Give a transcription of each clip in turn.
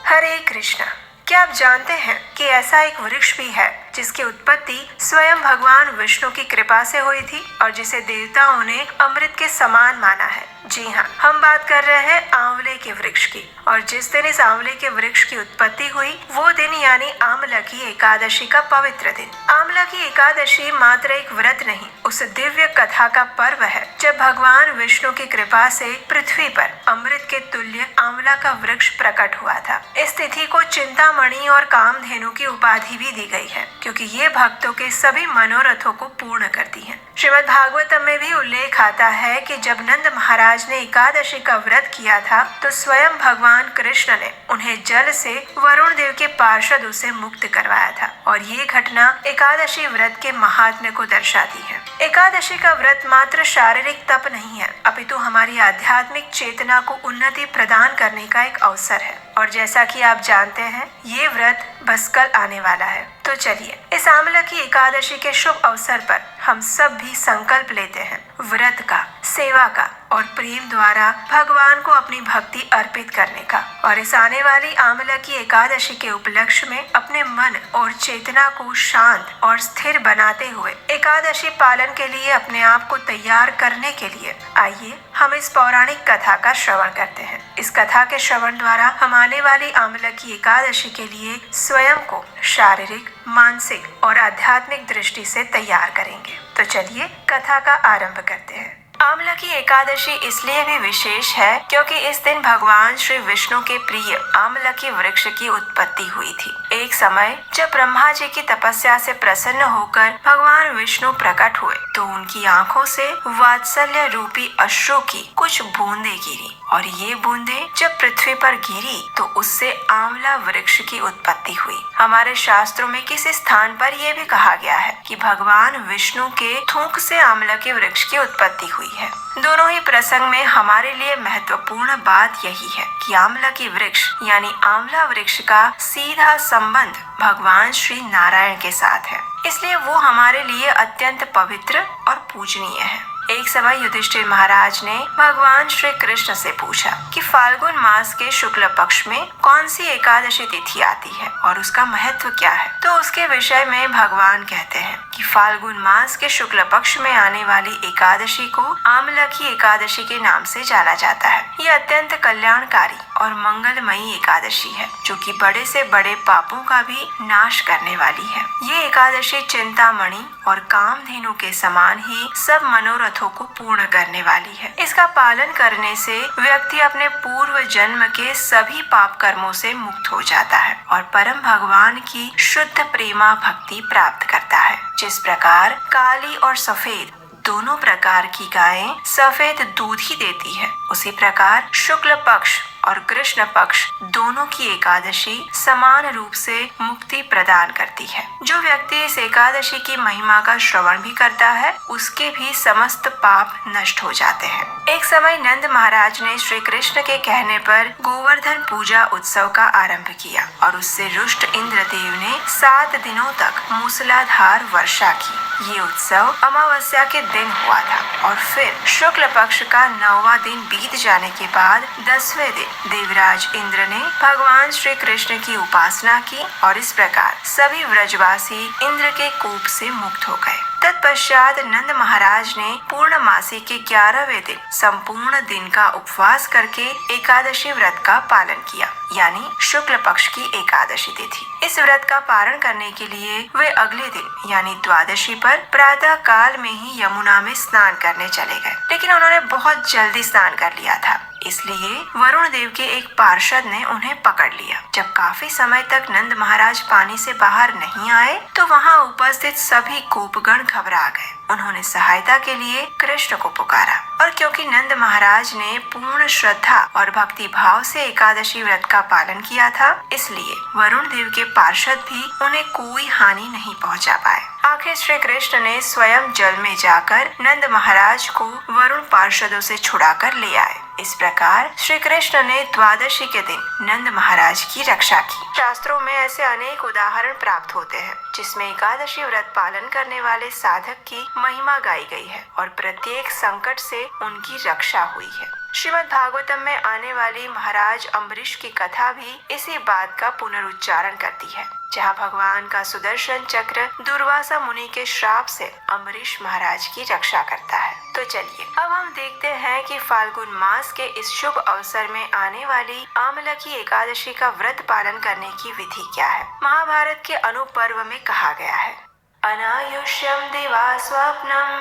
हरे कृष्णा। क्या आप जानते हैं कि ऐसा एक वृक्ष भी है जिसकी उत्पत्ति स्वयं भगवान विष्णु की कृपा से हुई थी और जिसे देवताओं ने अमृत के समान माना है। जी हाँ, हम बात कर रहे हैं आंवले के वृक्ष की। और जिस दिन इस आंवले के वृक्ष की उत्पत्ति हुई वो दिन यानी आमला की एकादशी का पवित्र दिन। आमला की एकादशी मात्र एक व्रत नहीं, उस दिव्य कथा का पर्व है जब भगवान विष्णु की कृपा से पृथ्वी पर अमृत के तुल्य आंवला का वृक्ष प्रकट हुआ था। इस तिथि को चिंतामणि और कामधेनु की उपाधि भी दी गई है क्योंकि ये भक्तों के सभी मनोरथों को पूर्ण करती है। श्रीमद् भागवतम में भी उल्लेख आता है कि जब नंद महाराज ने एकादशी का व्रत किया था तो स्वयं भगवान कृष्ण ने उन्हें जल से वरुण देव के पार्षद उसे मुक्त करवाया था और ये घटना एकादशी व्रत के महात्म्य को दर्शाती है। एकादशी का व्रत मात्र शारीरिक तप नहीं है अपितु हमारी आध्यात्मिक चेतना को उन्नति प्रदान करने का एक अवसर है। और जैसा कि आप जानते हैं ये व्रत बस कल आने वाला है। तो चलिए इस आमला की एकादशी के शुभ अवसर पर हम सब भी संकल्प लेते हैं व्रत का, सेवा का और प्रेम द्वारा भगवान को अपनी भक्ति अर्पित करने का। और इस आने वाली आमला की एकादशी के उपलक्ष्य में अपने मन और चेतना को शांत और स्थिर बनाते हुए एकादशी पालन के लिए अपने आप को तैयार करने के लिए आइए हम इस पौराणिक कथा का श्रवण करते हैं। इस कथा के श्रवण द्वारा हम आने वाली आमला की एकादशी के लिए स्वयं को शारीरिक, मानसिक और आध्यात्मिक दृष्टि से तैयार करेंगे। तो चलिए कथा का आरंभ करते हैं। आमला की एकादशी इसलिए भी विशेष है क्योंकि इस दिन भगवान श्री विष्णु के प्रिय आमला के वृक्ष की उत्पत्ति हुई थी। एक समय जब ब्रह्मा जी की तपस्या से प्रसन्न होकर भगवान विष्णु प्रकट हुए तो उनकी आंखों से वात्सल्य रूपी अश्रु की कुछ बूंदें गिरी और ये बूंदें जब पृथ्वी पर गिरी तो उससे आंवला वृक्ष की उत्पत्ति हुई। हमारे शास्त्रों में किसी स्थान पर यह भी कहा गया है कि भगवान विष्णु के थूक से आंवला के वृक्ष की उत्पत्ति हुई है। दोनों ही प्रसंग में हमारे लिए महत्वपूर्ण बात यही है कि आंवला की वृक्ष यानी आंवला वृक्ष का सीधा संबंध भगवान श्री नारायण के साथ है, इसलिए वो हमारे लिए अत्यंत पवित्र और पूजनीय है। एक समय युधिष्ठिर महाराज ने भगवान श्री कृष्ण से पूछा कि फाल्गुन मास के शुक्ल पक्ष में कौन सी एकादशी तिथि आती है और उसका महत्व क्या है। तो उसके विषय में भगवान कहते हैं कि फाल्गुन मास के शुक्ल पक्ष में आने वाली एकादशी को आमला की एकादशी के नाम से जाना जाता है। ये अत्यंत कल्याणकारी और मंगलमयी एकादशी है जो कि बड़े से बड़े पापों का भी नाश करने वाली है। ये एकादशी चिंतामणि और कामधेनु के समान ही सब मनोरथों को पूर्ण करने वाली है। इसका पालन करने से व्यक्ति अपने पूर्व जन्म के सभी पाप कर्मों से मुक्त हो जाता है और परम भगवान की शुद्ध प्रेमा भक्ति प्राप्त करता है। जिस प्रकार काली और सफेद दोनों प्रकार की गायें सफेद दूध ही देती है, उसी प्रकार शुक्ल पक्ष और कृष्ण पक्ष दोनों की एकादशी समान रूप से मुक्ति प्रदान करती है। जो व्यक्ति इस एकादशी की महिमा का श्रवण भी करता है उसके भी समस्त पाप नष्ट हो जाते हैं। एक समय नंद महाराज ने श्री कृष्ण के कहने पर गोवर्धन पूजा उत्सव का आरंभ किया और उससे रुष्ट इंद्रदेव ने 7 दिनों तक मूसलाधार वर्षा की। ये उत्सव अमावस्या के दिन हुआ था और फिर शुक्ल पक्ष का 9वां दिन बीत जाने के बाद 10वें दिन देवराज इंद्र ने भगवान श्री कृष्ण की उपासना की और इस प्रकार सभी व्रजवासी इंद्र के कोप से मुक्त हो गए। तत्पश्चात नंद महाराज ने पूर्णमासी के 11वें दिन संपूर्ण दिन का उपवास करके एकादशी व्रत का पालन किया यानी शुक्ल पक्ष की एकादशी तिथि। इस व्रत का पारण करने के लिए वे अगले दिन यानी द्वादशी पर प्रातः काल में ही यमुना में स्नान करने चले गए, लेकिन उन्होंने बहुत जल्दी स्नान कर लिया था, इसलिए वरुण देव के एक पार्षद ने उन्हें पकड़ लिया। जब काफी समय तक नंद महाराज पानी से बाहर नहीं आए तो वहाँ उपस्थित सभी गोपगण घबरा गए। उन्होंने सहायता के लिए कृष्ण को पुकारा और क्योंकि नंद महाराज ने पूर्ण श्रद्धा और भक्ति भाव से एकादशी व्रत का पालन किया था, इसलिए वरुण देव के पार्षद भी उन्हें कोई हानि नहीं पहुंचा पाए। आखिर श्री कृष्ण ने स्वयं जल में जाकर नंद महाराज को वरुण पार्षदों से छुड़ाकर ले आए। इस प्रकार श्री कृष्ण ने द्वादशी के दिन नंद महाराज की रक्षा की। शास्त्रों में ऐसे अनेक उदाहरण प्राप्त होते हैं जिसमें एकादशी व्रत पालन करने वाले साधक की महिमा गाई गई है और प्रत्येक संकट से उनकी रक्षा हुई है। श्रीमद् भागवतम में आने वाली महाराज अम्बरीश की कथा भी इसी बात का पुनरुच्चारण करती है, जहाँ भगवान का सुदर्शन चक्र दुर्वासा मुनि के श्राप से अम्बरीश महाराज की रक्षा करता है। तो चलिए अब हम देखते हैं कि फाल्गुन मास के इस शुभ अवसर में आने वाली आमलकी एकादशी का व्रत पालन करने की विधि क्या है। महाभारत के अनुपर्व में कहा गया है, अनायुष्यम दिवा स्वप्नम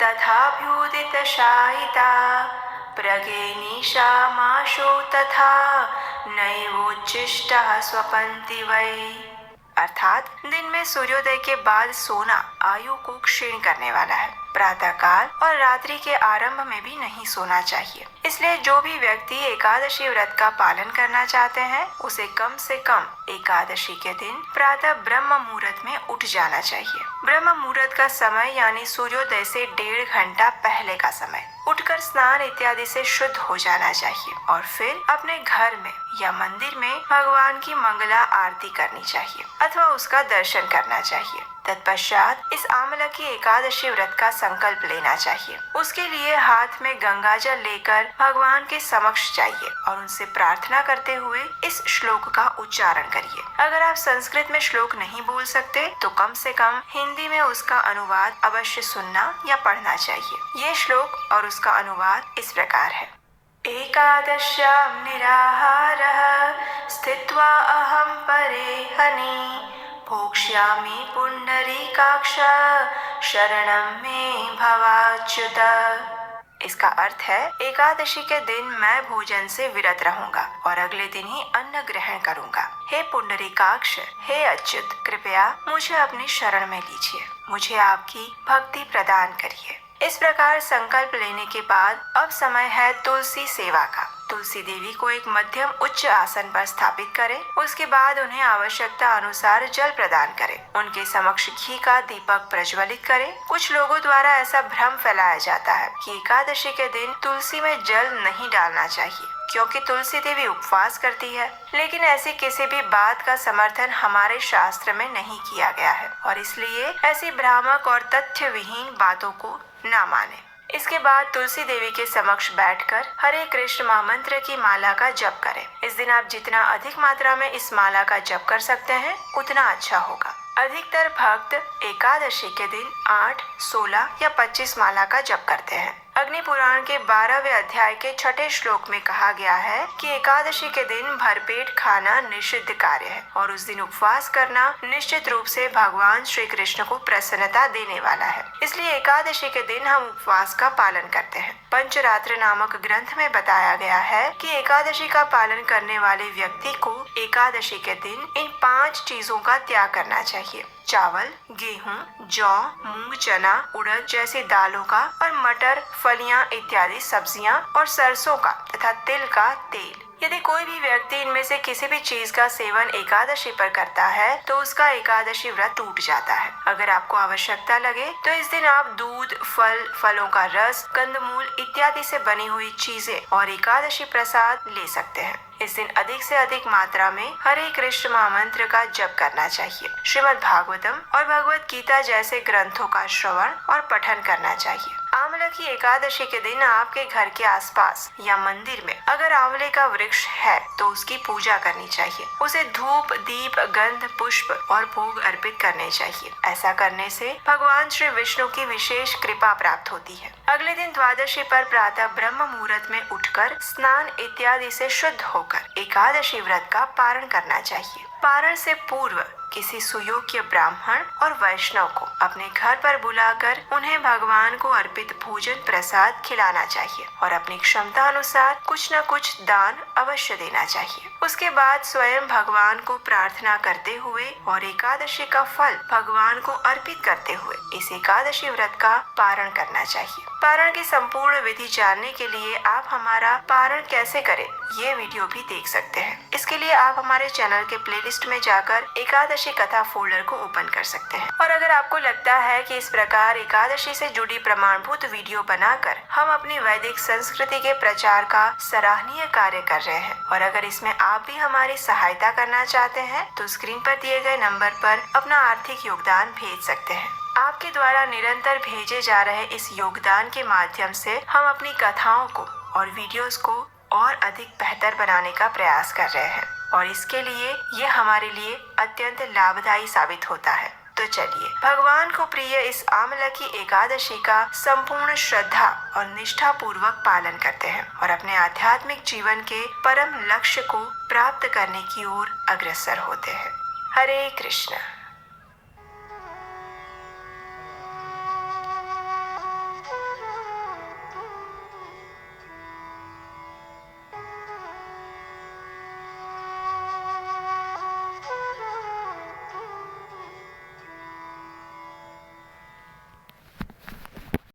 तथाभ्युदित शायिता प्रगेनिशा माशो तथा नैवोच्चिष्टा स्वपन्ति वै। अर्थात दिन में सूर्योदय के बाद सोना आयु को क्षीण करने वाला है। प्रातः काल और रात्रि के आरंभ में भी नहीं सोना चाहिए। इसलिए जो भी व्यक्ति एकादशी व्रत का पालन करना चाहते हैं उसे कम से कम एकादशी के दिन प्रातः ब्रह्म मुहूर्त में उठ जाना चाहिए। ब्रह्म मुहूर्त का समय यानी सूर्योदय से 1.5 घंटा पहले का समय। उठकर स्नान इत्यादि से शुद्ध हो जाना चाहिए और फिर अपने घर में या मंदिर में भगवान की मंगला आरती करनी चाहिए अथवा उसका दर्शन करना चाहिए। तत्पश्चात इस आमलकी एकादशी व्रत का संकल्प लेना चाहिए। उसके लिए हाथ में गंगा जल लेकर भगवान के समक्ष जाइए और उनसे प्रार्थना करते हुए इस श्लोक का उच्चारण करिए। अगर आप संस्कृत में श्लोक नहीं बोल सकते तो कम से कम हिंदी में उसका अनुवाद अवश्य सुनना या पढ़ना चाहिए। ये श्लोक और उसका अनुवाद इस प्रकार है। एकादश्यां निराहारः स्थित्वा अहं परेहनि भोक्ष्यामि पुंडरीकाक्ष शरणं मे भवाच्युत। इसका अर्थ है, एकादशी के दिन मैं भोजन से विरत रहूंगा और अगले दिन ही अन्न ग्रहण करूंगा। हे पुंडरीकाक्ष, हे अच्युत, कृपया मुझे अपनी शरण में लीजिए, मुझे आपकी भक्ति प्रदान करिए। इस प्रकार संकल्प लेने के बाद अब समय है तुलसी सेवा का। तुलसी देवी को एक मध्यम उच्च आसन पर स्थापित करें। उसके बाद उन्हें आवश्यकता अनुसार जल प्रदान करें। उनके समक्ष घी का दीपक प्रज्वलित करें। कुछ लोगों द्वारा ऐसा भ्रम फैलाया जाता है कि एकादशी के दिन तुलसी में जल नहीं डालना चाहिए क्योंकि तुलसी देवी उपवास करती है, लेकिन ऐसी किसी भी बात का समर्थन हमारे शास्त्र में नहीं किया गया है और इसलिए ऐसी भ्रामक और तथ्य विहीन बातों को ना माने। इसके बाद तुलसी देवी के समक्ष बैठकर हरे कृष्ण महामंत्र की माला का जप करें। इस दिन आप जितना अधिक मात्रा में इस माला का जप कर सकते हैं उतना अच्छा होगा। अधिकतर भक्त एकादशी के दिन 8, 16 या 25 माला का जप करते हैं। अग्नि पुराण के 12वें अध्याय के 6ठे श्लोक में कहा गया है कि एकादशी के दिन भरपेट खाना निषिद्ध कार्य है और उस दिन उपवास करना निश्चित रूप से भगवान श्री कृष्ण को प्रसन्नता देने वाला है। इसलिए एकादशी के दिन हम उपवास का पालन करते हैं। पंचरात्र नामक ग्रंथ में बताया गया है कि एकादशी का पालन करने वाले व्यक्ति को एकादशी के दिन इन 5 चीजों का त्याग करना चाहिए। चावल, गेहूं, जौ, मूंग, चना, उड़द जैसी दालों का और मटर, फलियां इत्यादि सब्जियां और सरसों का तथा तिल का तेल। यदि कोई भी व्यक्ति इनमें से किसी भी चीज का सेवन एकादशी पर करता है तो उसका एकादशी व्रत टूट जाता है। अगर आपको आवश्यकता लगे तो इस दिन आप दूध, फल, फलों का रस, कंदमूल इत्यादि से बनी हुई चीजें और एकादशी प्रसाद ले सकते हैं। इस दिन अधिक से अधिक मात्रा में हरे कृष्ण महामंत्र का जप करना चाहिए। श्रीमद् भागवतम और भगवत गीता जैसे ग्रंथों का श्रवण और पठन करना चाहिए। आंवले एकादशी के दिन आपके घर के आसपास या मंदिर में अगर आंवले का वृक्ष है तो उसकी पूजा करनी चाहिए। उसे धूप, दीप, गंध, पुष्प और भोग अर्पित करने चाहिए। ऐसा करने से भगवान श्री विष्णु की विशेष कृपा प्राप्त होती है। अगले दिन द्वादशी पर प्रातः ब्रह्म मुहूर्त में उठकर स्नान इत्यादि से शुद्ध होकर एकादशी व्रत का पारण करना चाहिए। पारण से पूर्व किसी सुयोग्य ब्राह्मण और वैष्णव को अपने घर पर बुलाकर उन्हें भगवान को अर्पित भोजन प्रसाद खिलाना चाहिए और अपनी क्षमता अनुसार कुछ न कुछ दान अवश्य देना चाहिए। उसके बाद स्वयं भगवान को प्रार्थना करते हुए और एकादशी का फल भगवान को अर्पित करते हुए इस एकादशी व्रत का पारण करना चाहिए। पारण की संपूर्ण विधि जानने के लिए आप हमारा पारण कैसे करें ये वीडियो भी देख सकते हैं। इसके लिए आप हमारे चैनल के प्लेलिस्ट में जाकर एकादशी कथा फोल्डर को ओपन कर सकते हैं। और अगर आपको लगता है कि इस प्रकार एकादशी से जुड़ी प्रमाणभूत वीडियो बनाकर हम अपनी वैदिक संस्कृति के प्रचार का सराहनीय कार्य कर रहे हैं और अगर इसमें आप भी हमारी सहायता करना चाहते हैं तो स्क्रीन पर दिए गए नंबर पर अपना आर्थिक योगदान भेज सकते हैं। आपके द्वारा निरंतर भेजे जा रहे इस योगदान के माध्यम से हम अपनी कथाओं को और वीडियोस को और अधिक बेहतर बनाने का प्रयास कर रहे हैं और इसके लिए ये हमारे लिए अत्यंत लाभदायी साबित होता है। तो चलिए भगवान को प्रिय इस आमला की एकादशी का संपूर्ण श्रद्धा और निष्ठा पूर्वक पालन करते हैं और अपने आध्यात्मिक जीवन के परम लक्ष्य को प्राप्त करने की ओर अग्रसर होते हैं। हरे कृष्ण।